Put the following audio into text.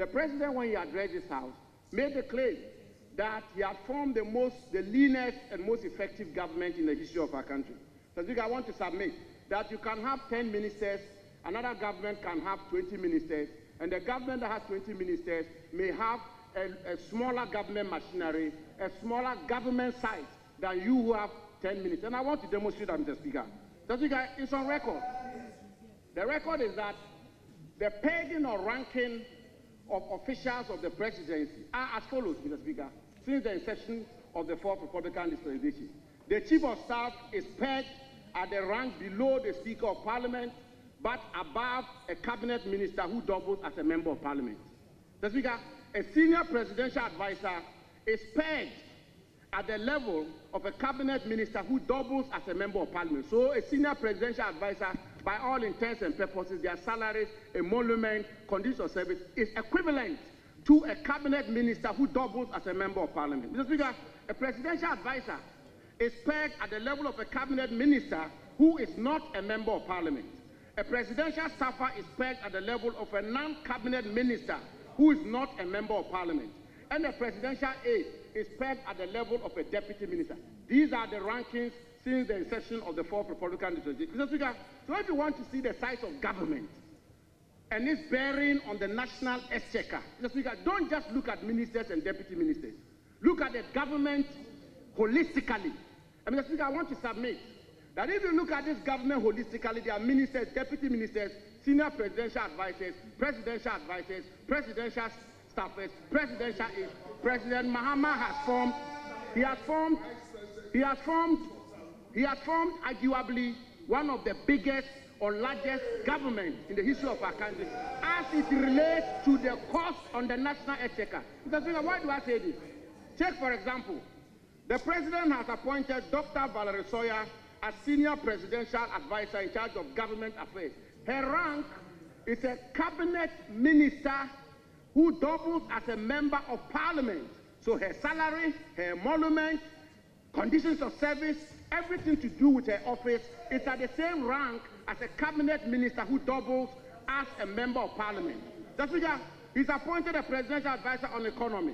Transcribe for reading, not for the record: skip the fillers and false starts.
The president, when he addressed this House, made the claim that he had formed the leanest and most effective government in the history of our country. So I want to submit that you can have 10 ministers, another government can have 20 ministers, and the government that has 20 ministers may have a smaller government machinery, a smaller government size than you who have 10 ministers. And I want to demonstrate that, Mr. Speaker. Mr. Speaker, it's on record. The record is that the pegging or ranking of officials of the presidency are as follows, Mr. Speaker, since the inception of the fourth Republican dispensation. The Chief of Staff is pegged at the rank below the Speaker of Parliament, but above a cabinet minister who doubles as a member of Parliament. Mr. Speaker, a senior presidential advisor is pegged at the level of a cabinet minister who doubles as a member of Parliament. So a senior presidential advisor, by all intents and purposes, their salaries, emolument, conditions of service, is equivalent to a cabinet minister who doubles as a member of Parliament. Mr. Speaker, a presidential advisor is pegged at the level of a cabinet minister who is not a member of Parliament. A presidential staffer is pegged at the level of a non-cabinet minister who is not a member of Parliament. And a presidential aide is pegged at the level of a deputy minister. These are the rankings since the inception of the fourth Republican dispensation. Mr. Speaker, so if you want to see the size of government and its bearing on the national exchequer, Mr. Speaker, don't just look at ministers and deputy ministers. Look at the government holistically. And Mr. Speaker, I want to submit that if you look at this government holistically, there are ministers, deputy ministers, senior presidential advisors, presidential staffers, presidential aides. President Mahama has formed arguably one of the biggest or largest governments in the history of our country as it relates to the cost on the national exchequer. Mr. Speaker, why do I say this? Take, for example, the president has appointed Dr. Valerie Sawyer as senior presidential advisor in charge of government affairs. Her rank is a cabinet minister who doubles as a member of Parliament. So her salary, her emolument, conditions of service, everything to do with her office is at the same rank as a cabinet minister who doubles as a member of Parliament. That's because he's appointed a presidential advisor on economy.